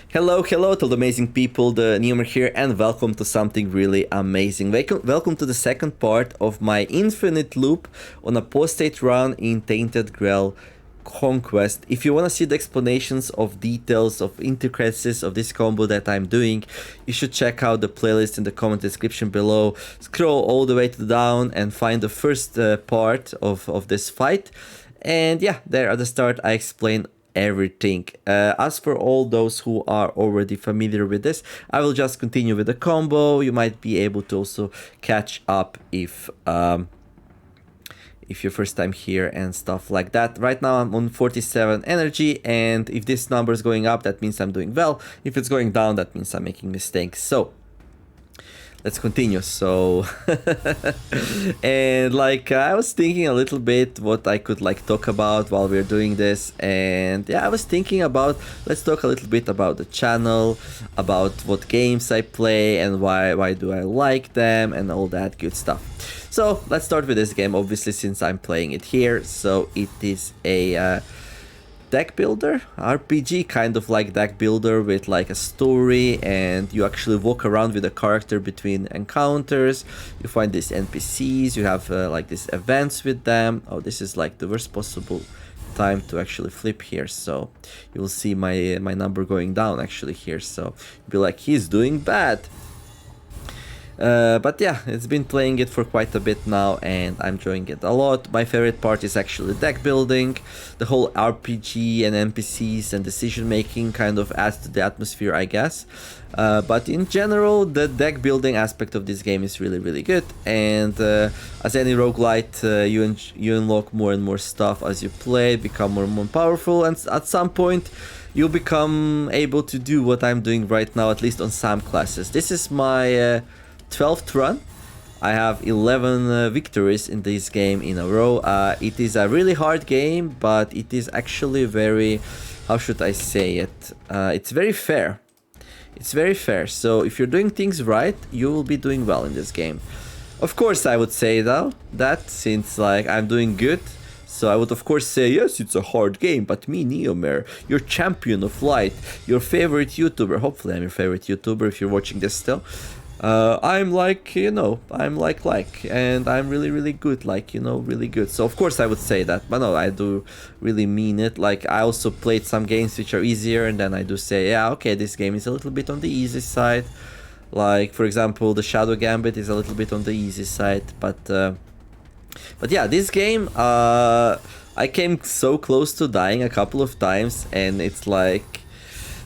Hello, hello to the amazing people, the Neomer here, and welcome to something really amazing. Welcome to the second part of my infinite loop on a post-8 run in Tainted Grail Conquest. If you want to see the explanations of details, of intricacies of this combo that I'm doing, you should check out the playlist in the comment description below. Scroll all the way to down and find the first part of this fight. And yeah, there at the start I explain everything. As for all those who are already familiar with this, I will just continue with the combo. You might be able to also catch up if you're first time here and stuff like that. Right now I'm on 47 energy, and if this number is going up, that means I'm doing well. If it's going down, that means I'm making mistakes. So let's continue. So and like I was thinking a little bit what I could like talk about while we're doing this, and yeah, I was thinking about, let's talk a little bit about the channel, about what games I play and why do I like them and all that good stuff. So let's start with this game, obviously, since I'm playing it here. So it is a deck builder, RPG, kind of like deck builder with like a story, and you actually walk around with a character between encounters. You find these NPCs, you have like these events with them. Oh, this is like the worst possible time to actually flip here, so you will see my number going down actually here, so you'll be like, he's doing bad. But yeah, it's been playing it for quite a bit now and I'm enjoying it a lot. My favorite part is actually deck building. The whole RPG and NPCs and decision making kind of adds to the atmosphere, I guess. But in general, the deck building aspect of this game is really good. And as any roguelite, you unlock more and more stuff as you play, become more and more powerful, and at some point you'll become able to do what I'm doing right now, at least on some classes. This is my 12th run. I have 11 victories in this game in a row. It is a really hard game, but it is actually very, how should I say it? It's very fair. It's very fair. So if you're doing things right, you will be doing well in this game. Of course, I would say though that since like I'm doing good, so I would of course say, yes, it's a hard game, but me, Neomer, your champion of light, your favorite YouTuber, hopefully I'm your favorite YouTuber if you're watching this still. I'm like, you know, I'm like, and I'm really good, like, you know, really good. So of course I would say that, but no, I do really mean it. Like, I also played some games which are easier, and then I do say, yeah, okay, this game is a little bit on the easy side. Like, for example, the Shadow Gambit is a little bit on the easy side, but yeah, this game, I came so close to dying a couple of times, and it's like,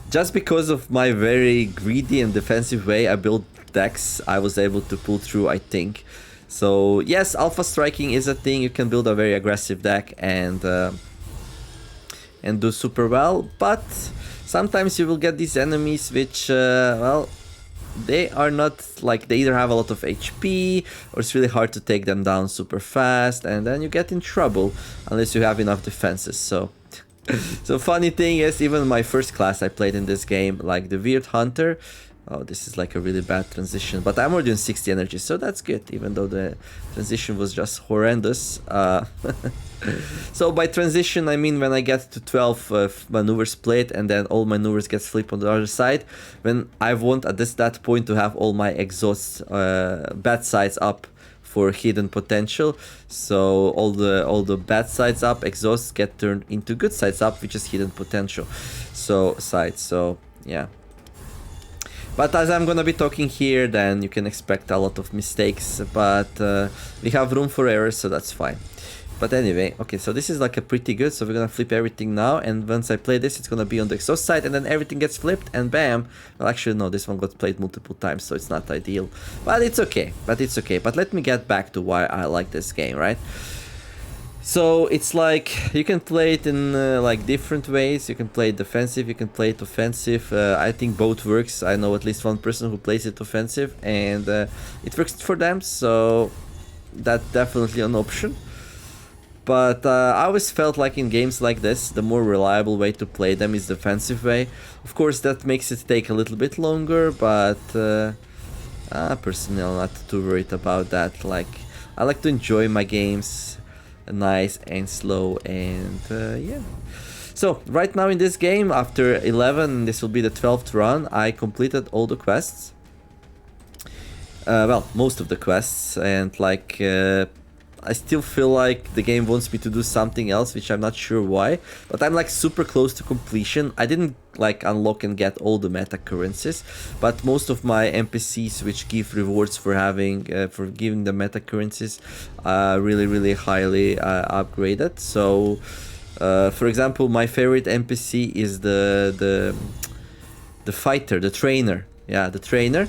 just because of my very greedy and defensive way I built decks, I was able to pull through, I think. So yes, alpha striking is a thing. You can build a very aggressive deck and do super well, but sometimes you will get these enemies which well, they are not like, they either have a lot of HP or it's really hard to take them down super fast, and then you get in trouble unless you have enough defenses. So so funny thing is, even my first class I played in this game, like the Weird Hunter, oh, this is like a really bad transition, but I'm already on 60 energy, so that's good, even though the transition was just horrendous. So by transition, I mean when I get to 12 maneuvers played and then all maneuvers get flipped on the other side, when I want at that point to have all my exhausts bad sides up for hidden potential. So all the bad sides up, exhausts get turned into good sides up, which is hidden potential. So yeah. But as I'm gonna be talking here, then you can expect a lot of mistakes, but we have room for errors, so that's fine. But anyway, okay, so this is like a pretty good, so we're gonna flip everything now, and once I play this, it's gonna be on the exhaust side, and then everything gets flipped, and bam. Well, actually, no, this one got played multiple times, so it's not ideal. But it's okay, But let me get back to why I like this game, right? So it's like, you can play it in like different ways. You can play it defensive, you can play it offensive. I think both works. I know at least one person who plays it offensive, and it works for them, so that's definitely an option. But I always felt like in games like this, the more reliable way to play them is defensive way. Of course, that makes it take a little bit longer, but personally, I'm not too worried about that. Like, I like to enjoy my games nice and slow, and yeah. So right now in this game, after 11, this will be the 12th run, I completed all the quests. Well, most of the quests, and like I still feel like the game wants me to do something else, which I'm not sure why, but I'm like super close to completion. I didn't like unlock and get all the meta currencies, but most of my NPCs which give rewards for having for giving the meta currencies really highly upgraded. So for example, my favorite NPC is the fighter, the trainer. Yeah, the trainer.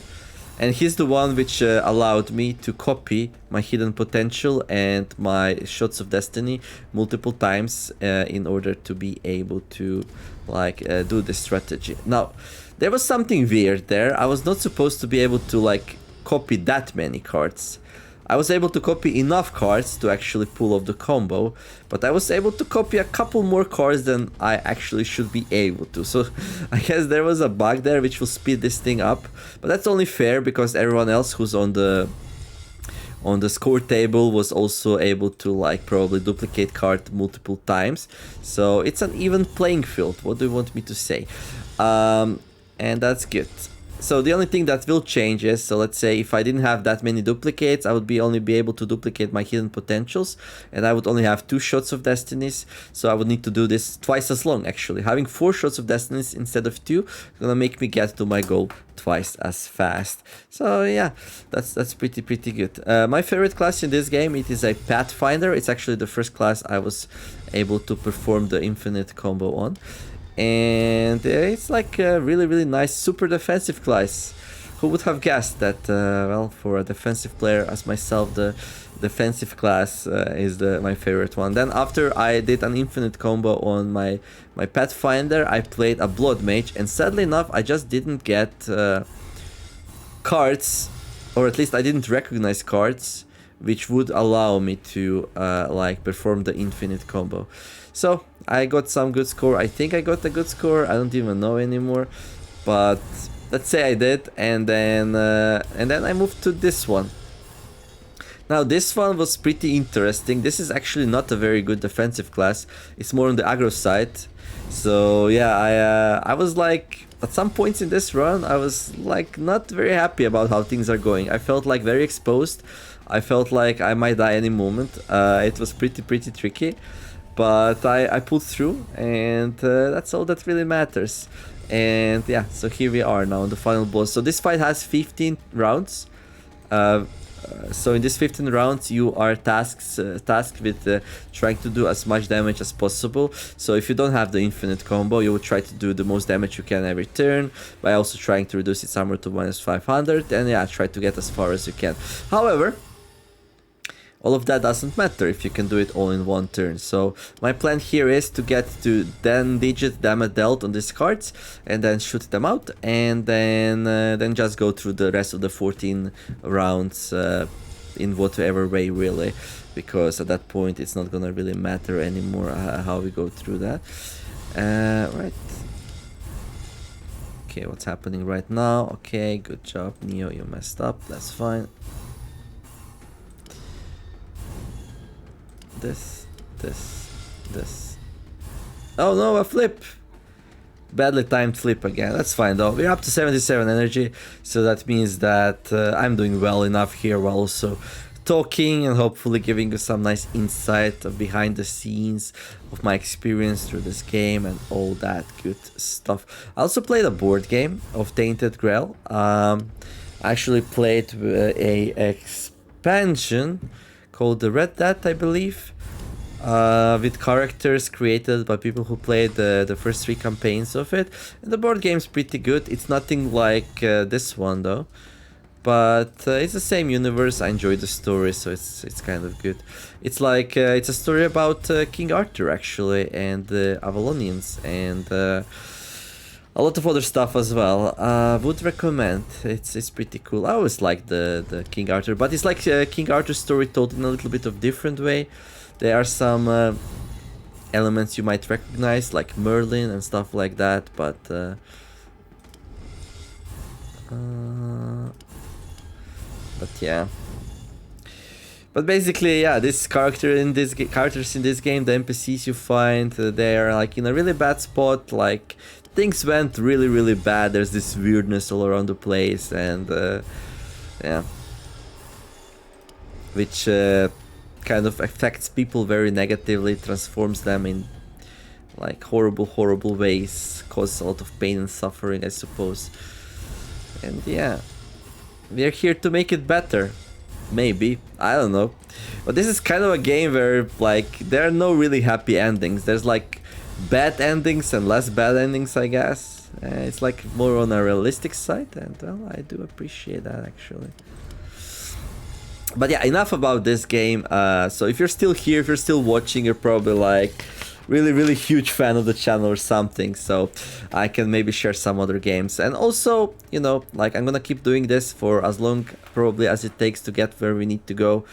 And he's the one which allowed me to copy my hidden potential and my shots of destiny multiple times in order to be able to like do this strategy. Now, there was something weird there. I was not supposed to be able to like copy that many cards. I was able to copy enough cards to actually pull off the combo, but I was able to copy a couple more cards than I actually should be able to. So I guess there was a bug there which will speed this thing up, but that's only fair because everyone else who's on the score table was also able to like probably duplicate card multiple times. So it's an even playing field. What do you want me to say? And that's good. So the only thing that will change is, so let's say if I didn't have that many duplicates, I would only be able to duplicate my hidden potentials, and I would only have 2 shots of destinies, so I would need to do this twice as long actually. Having 4 shots of destinies instead of 2 is gonna make me get to my goal twice as fast. So yeah, that's pretty good. My favorite class in this game, it is a Pathfinder. It's actually the first class I was able to perform the infinite combo on. And it's like a really nice super defensive class. Who would have guessed that well, for a defensive player as myself, the defensive class is my favorite one. Then after I did an infinite combo on my Pathfinder, I played a Blood Mage, and sadly enough I just didn't get cards, or at least I didn't recognize cards which would allow me to like perform the infinite combo. So I got some good score. I think I got a good score. I don't even know anymore, but let's say I did. And then I moved to this one. Now this one was pretty interesting. This is actually not a very good defensive class. It's more on the aggro side. So yeah, I was like, at some points in this run, I was like not very happy about how things are going. I felt like very exposed. I felt like I might die any moment. It was pretty tricky. But I pulled through, and that's all that really matters. And yeah, so here we are now on the final boss. So this fight has 15 rounds. So in this 15 rounds, you are tasked with trying to do as much damage as possible. So if you don't have the infinite combo, you will try to do the most damage you can every turn, by also trying to reduce its armor to -500, and yeah, try to get as far as you can. However, all of that doesn't matter if you can do it all in one turn. So my plan here is to get to 10-digit damage dealt on these cards, and then shoot them out, and then just go through the rest of the 14 rounds in whatever way really, because at that point it's not gonna really matter anymore how we go through that. Right. Okay, what's happening right now? Okay, good job, Neo. You messed up. That's fine. This. Oh no, a flip! Badly timed flip again. That's fine though. We're up to 77 energy, so that means that I'm doing well enough here while also talking and hopefully giving you some nice insight of behind the scenes of my experience through this game and all that good stuff. I also played a board game of Tainted Grail. I actually played a expansion called the Red Dead, I believe. With characters created by people who played the first 3 campaigns of it. And the board game's pretty good. It's nothing like this one though, but it's the same universe. I enjoy the story, so it's kind of good. It's like it's a story about King Arthur actually, and the Avalonians, and a lot of other stuff as well. Would recommend. It's pretty cool. I always like the King Arthur, but it's like King Arthur's story told in a little bit of different way. There are some elements you might recognize, like Merlin and stuff like that, but yeah. But basically, yeah, this characters in this game, the NPCs you find, they are like in a really bad spot. Like things went really, really bad. There's this weirdness all around the place, and yeah, which kind of affects people very negatively, transforms them in like horrible, horrible ways, causes a lot of pain and suffering, I suppose. And yeah, we're here to make it better. Maybe, I don't know. But this is kind of a game where like there are no really happy endings. There's like bad endings and less bad endings, I guess. It's like more on a realistic side, and well, I do appreciate that actually. But yeah, enough about this game. So if you're still here, if you're still watching, you're probably like really huge fan of the channel or something, so I can maybe share some other games. And also, you know, like I'm gonna keep doing this for as long probably as it takes to get where we need to go.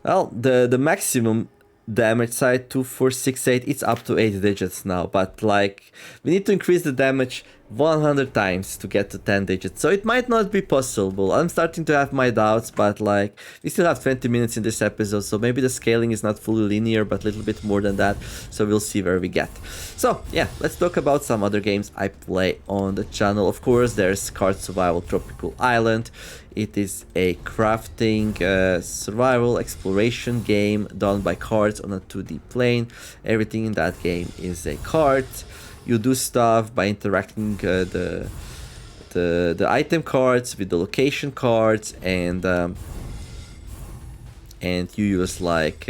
Well, the maximum damage side 2468, it's up to 8 digits now, but like we need to increase the damage 100 times to get to 10 digits, so it might not be possible. I'm starting to have my doubts, but like we still have 20 minutes in this episode, so maybe the scaling is not fully linear, but a little bit more than that, so we'll see where we get. So yeah, let's talk about some other games I play on the channel. Of course, there's Card Survival Tropical Island. It is a crafting, survival, exploration game done by cards on a 2D plane. Everything in that game is a card. You do stuff by interacting the item cards with the location cards, and you use like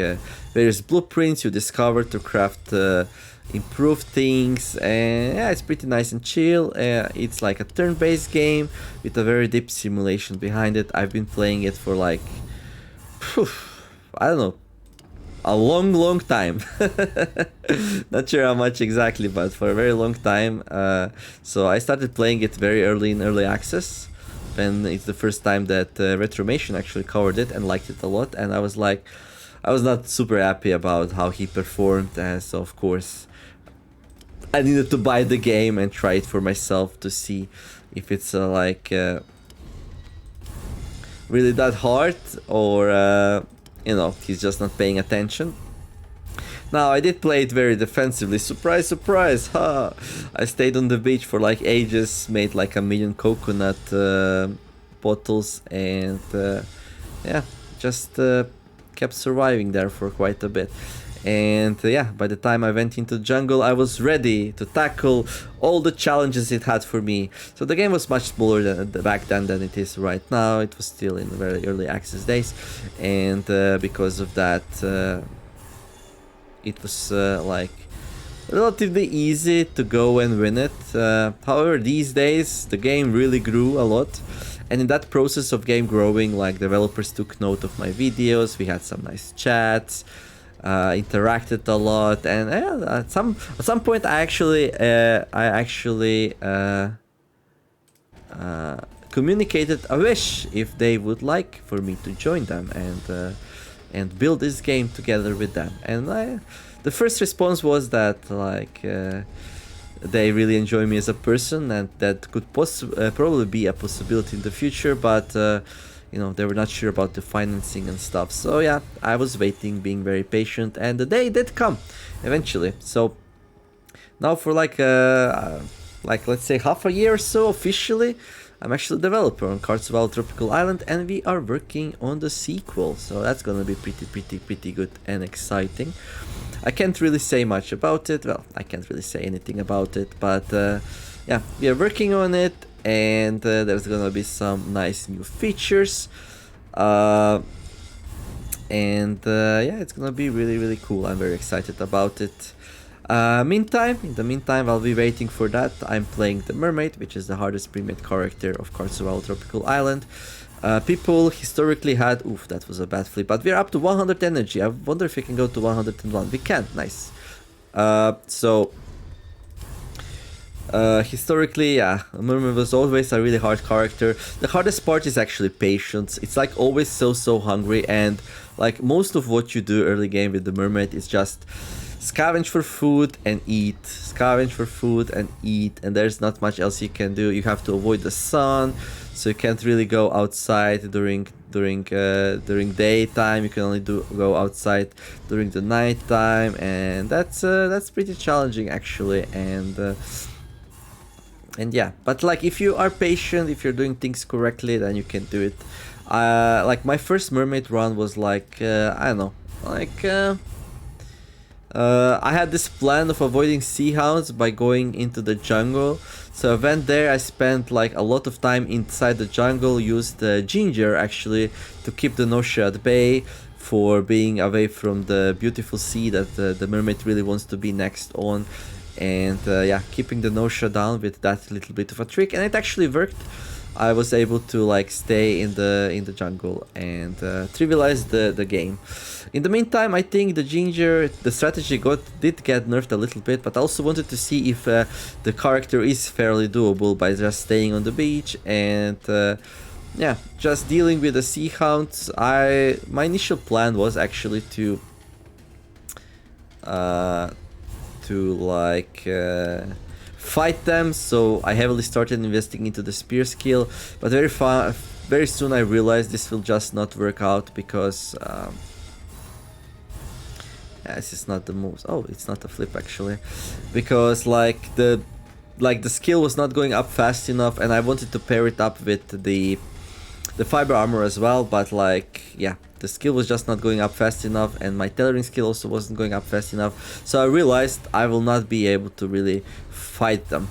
various blueprints you discover to craft improve things, and yeah, it's pretty nice and chill. It's like a turn-based game with a very deep simulation behind it. I've been playing it for like I don't know, a long time. Not sure how much exactly, but for a very long time. So I started playing it very early in early access, and it's the first time that Retromation actually covered it and liked it a lot, and I was not super happy about how he performed, so of course I needed to buy the game and try it for myself to see if it's really that hard, or you know, he's just not paying attention. Now, I did play it very defensively. Surprise, surprise! Ha! I stayed on the beach for like ages, made like 1 million coconut bottles, and yeah, just kept surviving there for quite a bit. And yeah, by the time I went into the jungle, I was ready to tackle all the challenges it had for me. So the game was much smaller back then than it is right now. It was still in very early access days, and because of that, it was like relatively easy to go and win it. However, these days the game really grew a lot, and in that process of game growing, like developers took note of my videos. We had some nice chats. Interacted a lot, and at some point I actually communicated a wish if they would like for me to join them and build this game together with them. And the first response was that like they really enjoy me as a person, and that could probably be a possibility in the future, but you know, they were not sure about the financing and stuff. So yeah, I was waiting, being very patient, and the day did come eventually. So now for like let's say half a year or so officially, I'm actually a developer on Card Survival Tropical Island, and we are working on the sequel. So that's gonna be pretty good and exciting. I can't really say much about it. Well, I can't really say anything about it, but yeah, we are working on it. And there's gonna be some nice new features, and yeah, it's gonna be really cool. I'm very excited about it. In the meantime, I'll be waiting for that. I'm playing the mermaid, which is the hardest pre-made character of Card Survival Tropical Island. People historically had, oof, that was a bad flip, but we're up to 100 energy. I wonder if we can go to 101. We can, nice. Historically, yeah, Mermaid was always a really hard character. The hardest part is actually patience. It's like always so hungry, and like most of what you do early game with the Mermaid is just scavenge for food and eat, scavenge for food and eat, and there's not much else you can do. You have to avoid the sun, so you can't really go outside during daytime. You can only go outside during the night time, and that's pretty challenging actually. And yeah, but like if you are patient, if you're doing things correctly, then you can do it. Like my first mermaid run was like I don't know, like I had this plan of avoiding sea hounds by going into the jungle. So I went there, I spent like a lot of time inside the jungle, used ginger actually to keep the nausea at bay, for being away from the beautiful sea that the mermaid really wants to be next on. And yeah, keeping the nausea down with that little bit of a trick, and it actually worked. I was able to like stay in the jungle and trivialize the game. In the meantime, I think the strategy did get nerfed a little bit, but I also wanted to see if the character is fairly doable by just staying on the beach and yeah, just dealing with the sea hounds. My initial plan was actually to fight them, so I heavily started investing into the spear skill, but very soon I realized this will just not work out because yeah, this is not the moves. Oh, it's not a flip actually, because like the skill was not going up fast enough, and I wanted to pair it up with the fiber armor as well, but like yeah, the skill was just not going up fast enough, and my tailoring skill also wasn't going up fast enough. So I realized I will not be able to really fight them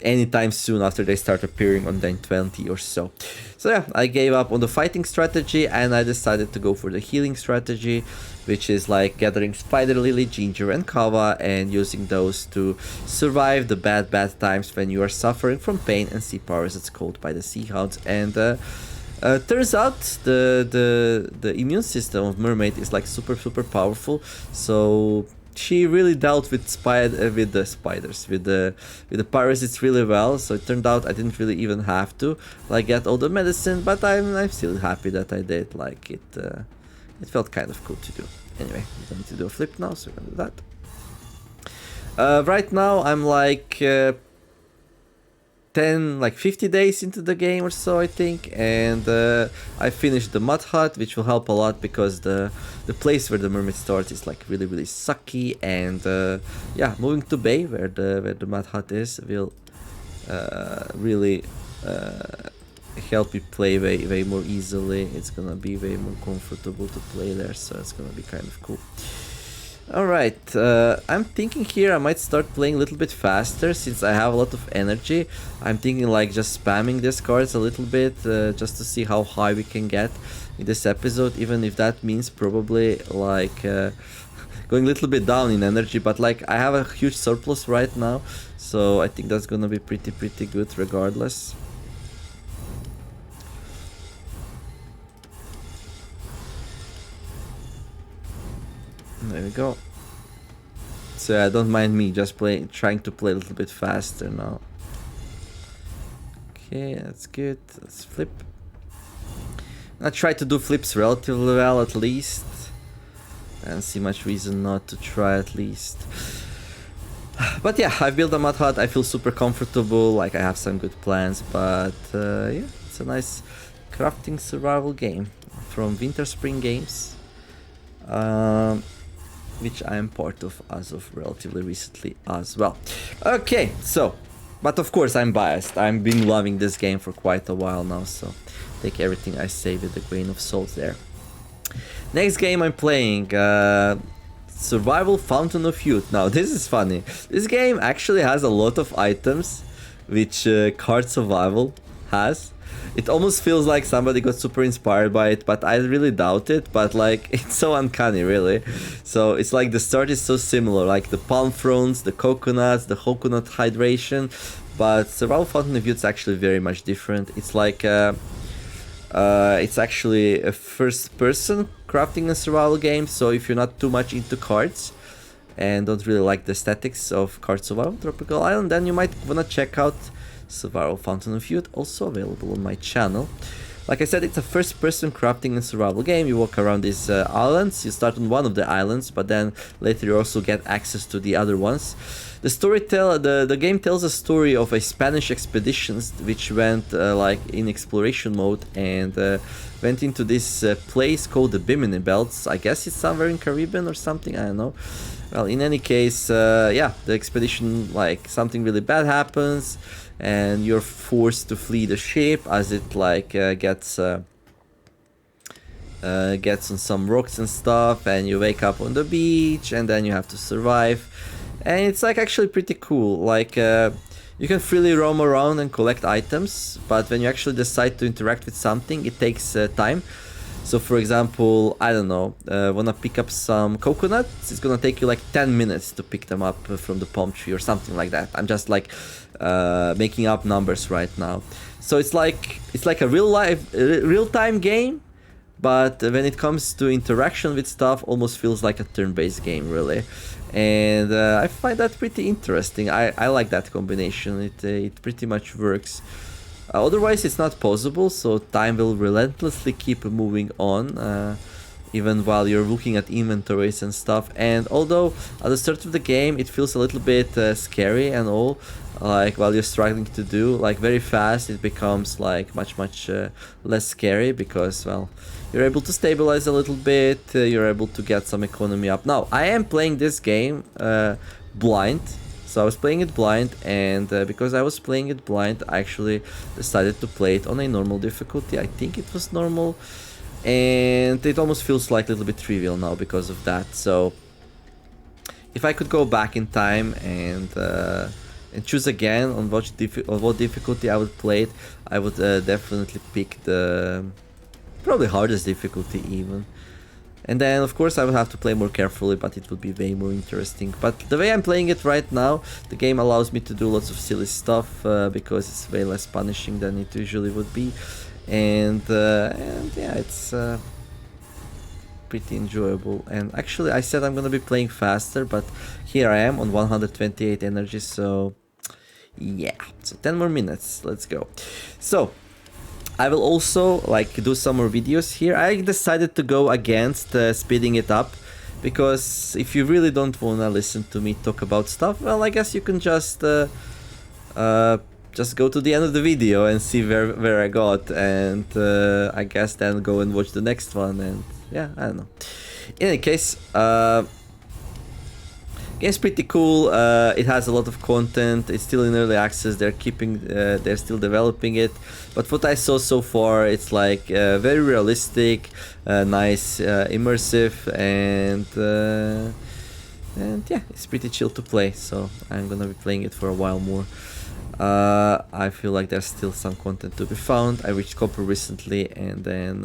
anytime soon after they start appearing on day 20 or so. So yeah, I gave up on the fighting strategy and I decided to go for the healing strategy, which is like gathering spider lily, ginger and kava, and using those to survive the bad times when you are suffering from pain and sea power, as it's called by the sea hounds. And turns out the immune system of mermaid is like super powerful, so she really dealt with the parasites really well. So it turned out I didn't really even have to like get all the medicine, but I'm still happy that I did. Like it felt kind of cool to do. Anyway, we don't need to do a flip now, so we're gonna do that. Right now I'm like 50 days into the game or so, I think, and I finished the mud hut, which will help a lot because the place where the mermaid starts is like really sucky, and yeah, moving to bay where the mud hut is will really help you play way more easily. It's gonna be way more comfortable to play there, so it's gonna be kind of cool. Alright, I'm thinking here I might start playing a little bit faster since I have a lot of energy. I'm thinking like just spamming these cards a little bit just to see how high we can get in this episode, even if that means probably like going a little bit down in energy, but like I have a huge surplus right now, so I think that's gonna be pretty good regardless. There we go. So yeah, don't mind me just trying to play a little bit faster now. Okay, that's good. Let's flip. I try to do flips relatively well at least. I don't see much reason not to try at least. But yeah, I've built a mud hut. I feel super comfortable. Like I have some good plans, but yeah, it's a nice crafting survival game from Winter Spring Games. Which I am part of as of relatively recently as well. Okay, so, but of course I'm biased. I've been loving this game for quite a while now, so take everything I say with a grain of salt there. Next game I'm playing, Survival Fountain of Youth. Now this is funny. This game actually has a lot of items which Card Survival has. It almost feels like somebody got super inspired by it, but I really doubt it. But like, it's so uncanny, really. So it's like the start is so similar, like the palm fronds, the coconuts, the coconut hydration. But Survival Fountain of Youth is actually very much different. It's like it's actually a first-person crafting and survival game. So if you're not too much into cards and don't really like the aesthetics of Card Survival Tropical Island, then you might wanna check out Survival Fountain of Youth, also available on my channel. Like I said, it's a first-person crafting and survival game. You walk around these islands. You start on one of the islands, but then later you also get access to the other ones. The game tells a story of a Spanish expeditions which went like in exploration mode and went into this place called the Bimini Belts. I guess it's somewhere in Caribbean or something. I don't know. Well, in any case, yeah, the expedition, like, something really bad happens, and you're forced to flee the ship as it, like, gets on some rocks and stuff, and you wake up on the beach, and then you have to survive. And it's, like, actually pretty cool. Like, you can freely roam around and collect items, but when you actually decide to interact with something, it takes time. So, for example, I don't know, wanna pick up some coconuts, it's gonna take you like 10 minutes to pick them up from the palm tree or something like that. I'm just like making up numbers right now. So it's like a real-time game, but when it comes to interaction with stuff, almost feels like a turn-based game, really. And I find that pretty interesting. I like that combination. It pretty much works. Otherwise, it's not possible, so time will relentlessly keep moving on, even while you're looking at inventories and stuff. And although at the start of the game it feels a little bit scary and all, like while you're struggling to do, like very fast it becomes like much less scary because, well, you're able to stabilize a little bit, you're able to get some economy up. Now, I am playing this game blind. So I was playing it blind, and because I was playing it blind, I actually decided to play it on a normal difficulty. I think it was normal, and it almost feels like a little bit trivial now because of that. So if I could go back in time and choose again on what difficulty I would play it, I would definitely pick the probably hardest difficulty even. And then, of course, I would have to play more carefully, but it would be way more interesting. But the way I'm playing it right now, the game allows me to do lots of silly stuff because it's way less punishing than it usually would be. And yeah, it's pretty enjoyable. And actually, I said I'm gonna be playing faster, but here I am on 128 energy, so yeah. So 10 more minutes, let's go. So I will also like do some more videos here. I decided to go against speeding it up, because if you really don't wanna listen to me talk about stuff, well, I guess you can just go to the end of the video and see where I got, and I guess then go and watch the next one, and yeah, I don't know. In any case, game's pretty cool. It has a lot of content. It's still in early access. They're still developing it. But what I saw so far, it's like very realistic, nice, immersive, and yeah, it's pretty chill to play. So I'm gonna be playing it for a while more. I feel like there's still some content to be found. I reached copper recently, and then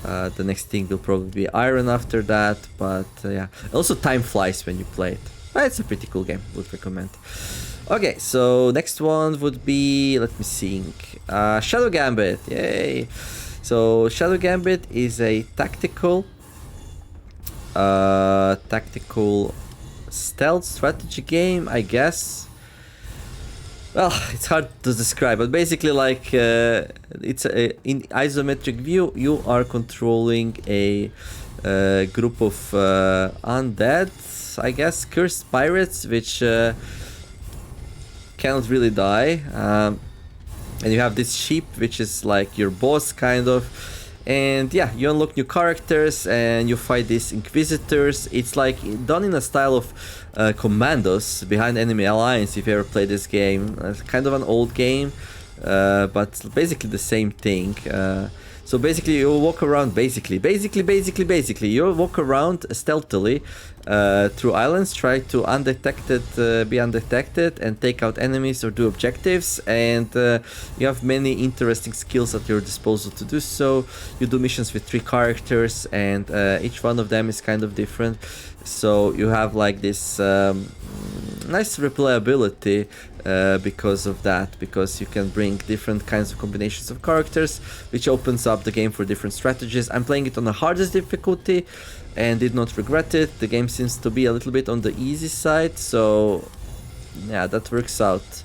the next thing will probably be iron after that, but yeah. Also, time flies when you play it. But it's a pretty cool game, would recommend. Okay, so next one would be, let me think, Shadow Gambit, yay! So Shadow Gambit is a tactical stealth strategy game, I guess. Well, it's hard to describe, but basically, like, it's in isometric view, you are controlling a group of undead, I guess, cursed pirates, which cannot really die. And you have this sheep, which is like your boss, kind of. And yeah, you unlock new characters and you fight these inquisitors. It's like done in a style of Commandos, Behind Enemy Alliance, if you ever played this game. It's kind of an old game, but basically the same thing. So basically you walk around, basically you walk around stealthily through islands, try to be undetected and take out enemies or do objectives, and you have many interesting skills at your disposal to do so. You do missions with 3 characters, and each one of them is kind of different. So you have like this nice replayability because of that, because you can bring different kinds of combinations of characters, which opens up the game for different strategies. I'm playing it on the hardest difficulty and did not regret it. The game seems to be a little bit on the easy side, so yeah, that works out.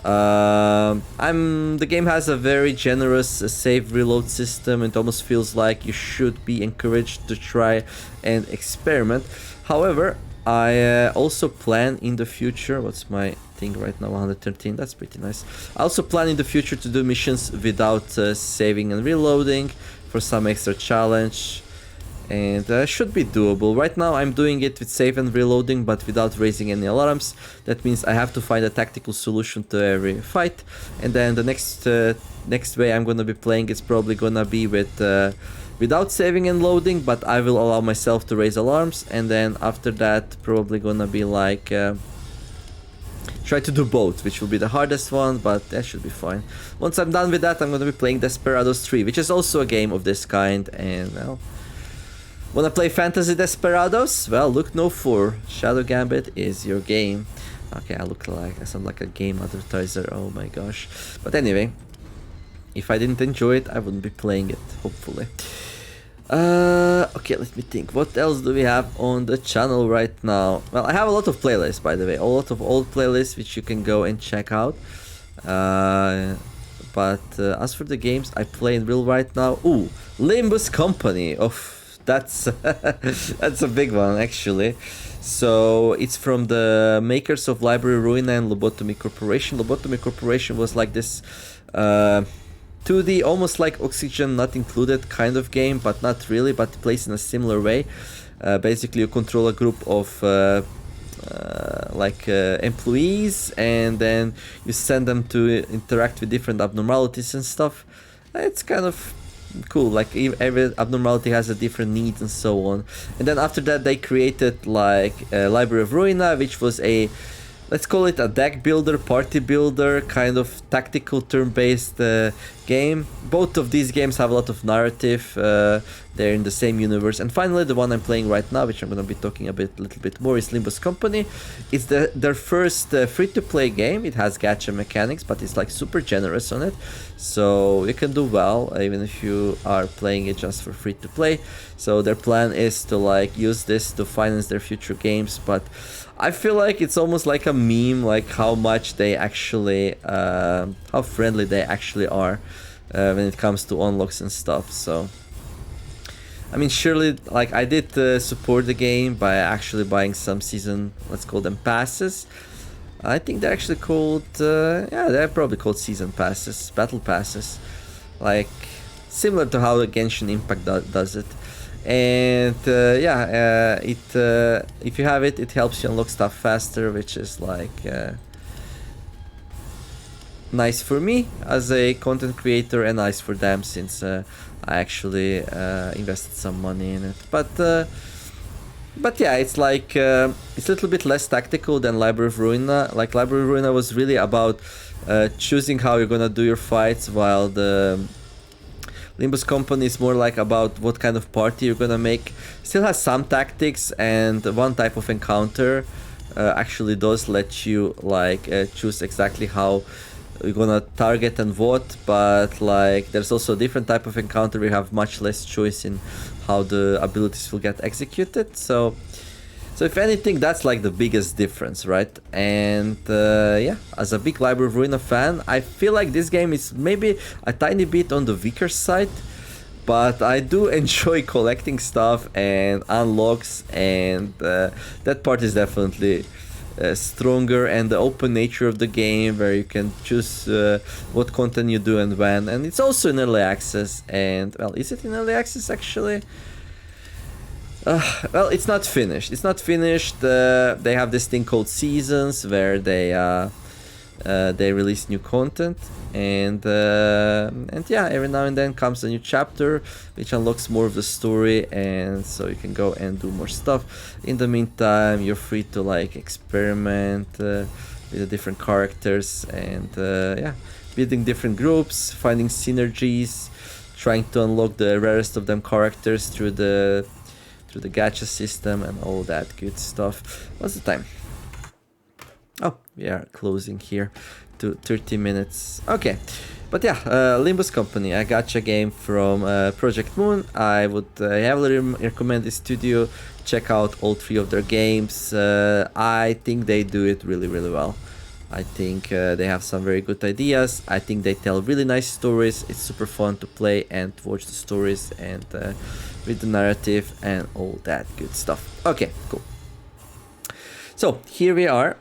The game has a very generous save reload system. It almost feels like you should be encouraged to try and experiment. However, I also plan in the future. What's my thing right now? 113. That's pretty nice. I also plan in the future to do missions without saving and reloading for some extra challenge. And should be doable. Right now I'm doing it with save and reloading, but without raising any alarms. That means I have to find a tactical solution to every fight. And then the next way I'm gonna be playing is probably gonna be with without saving and loading, but I will allow myself to raise alarms. And then after that, probably gonna be like try to do both, which will be the hardest one, but that should be fine. Once I'm done with that, I'm gonna be playing Desperados 3, which is also a game of this kind. And well, wanna play Fantasy Desperados? Well, look no further. Shadow Gambit is your game. Okay, I sound like a game advertiser. Oh my gosh. But anyway, if I didn't enjoy it, I wouldn't be playing it, hopefully. Okay, let me think. What else do we have on the channel right now? Well, I have a lot of playlists, by the way. A lot of old playlists which you can go and check out. But as for the games I play in real right now, ooh, Limbus Company. That's that's a big one actually. So it's from the makers of Library Ruina and Lobotomy Corporation. Lobotomy Corporation was like this 2D, almost like Oxygen Not Included kind of game, but not really, but plays in a similar way. Basically you control a group of employees, and then you send them to interact with different abnormalities and stuff. It's kind of cool, like every abnormality has a different need and so on. And then after that they created like Library of Ruina, which was a, let's call it a deck builder, party builder, kind of tactical turn-based game. Both of these games have a lot of narrative, they're in the same universe. And finally the one I'm playing right now, which I'm gonna be talking a little bit more, is Limbus Company. It's their first free-to-play game. It has gacha mechanics, but it's like super generous on it, so you can do well even if you are playing it just for free-to-play. So their plan is to like use this to finance their future games, but I feel like it's almost like a meme, like how much they actually, how friendly they actually are when it comes to unlocks and stuff. So I mean, surely, like, I did support the game by actually buying some season, let's call them passes. I think they're actually called, yeah, they're probably called season passes, battle passes, like similar to how the Genshin Impact does it. And yeah, if you have it, it helps you unlock stuff faster, which is like nice for me as a content creator, and nice for them since I actually invested some money in it. But yeah, it's like it's a little bit less tactical than Library of Ruina. Like Library of Ruina was really about choosing how you're gonna do your fights, while the Limbus Company is more like about what kind of party you're gonna make. Still has some tactics, and one type of encounter actually does let you like choose exactly how you're gonna target and what, but like there's also a different type of encounter where you have much less choice in how the abilities will get executed. So if anything, that's like the biggest difference, right? And yeah, as a big Library of Ruina fan, I feel like this game is maybe a tiny bit on the weaker side, but I do enjoy collecting stuff and unlocks, and that part is definitely stronger, and the open nature of the game where you can choose what content you do and when. And it's also in early access, and well, is it in early access actually? Well, it's not finished. It's not finished. They have this thing called seasons where they release new content, and yeah, every now and then comes a new chapter which unlocks more of the story, and so you can go and do more stuff. In the meantime, you're free to like experiment with the different characters, and yeah, building different groups, finding synergies, trying to unlock the rarest of them characters through the gacha system and all that good stuff. What's the time? Oh, we are closing here to 30 minutes. Okay, but yeah, Limbus Company, a gacha game from Project Moon. I would heavily recommend this studio. Check out all three of their games. I think they do it really, really well. I think they have some very good ideas. I think they tell really nice stories. It's super fun to play and watch the stories and read the narrative and all that good stuff. Okay, cool. So here we are,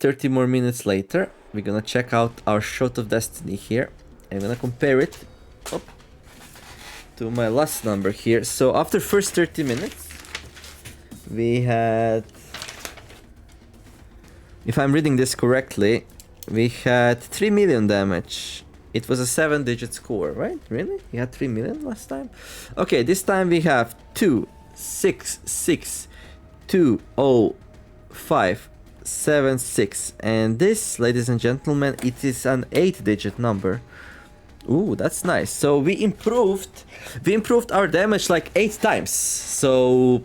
30 more minutes later. We're gonna check out our Shot of Destiny here. I'm gonna compare it to my last number here. So after first 30 minutes, we had, if I'm reading this correctly, we had 3 million damage. It was a 7-digit score, right? Really? We had 3 million last time? Okay, this time we have 2, 6, 6, 2, 0, 5, 7, 6. And this, ladies and gentlemen, it is an 8-digit number. Ooh, that's nice. So we improved our damage like 8 times. So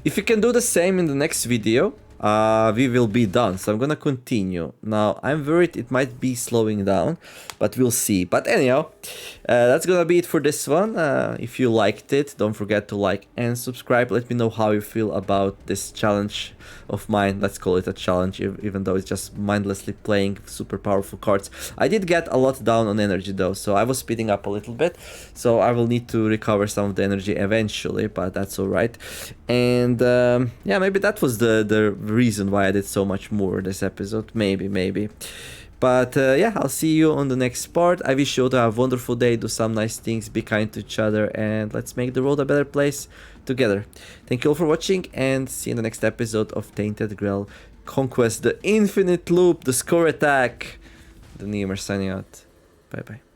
if you can do the same in the next video, we will be done. So I'm gonna continue. Now, I'm worried it might be slowing down, but we'll see. But anyhow, that's gonna be it for this one. If you liked it, don't forget to like and subscribe. Let me know how you feel about this challenge of mine. Let's call it a challenge, even though it's just mindlessly playing super powerful cards. I did get a lot down on energy though, so I was speeding up a little bit. So I will need to recover some of the energy eventually, but that's alright. And yeah, maybe that was the reason why I did so much more this episode. Maybe. But yeah, I'll see you on the next part. I wish you all to have a wonderful day, do some nice things, be kind to each other, and let's make the world a better place together. Thank you all for watching, and see you in the next episode of Tainted Grail Conquest, the Infinite Loop, the Score Attack. The Neemer signing out. Bye bye.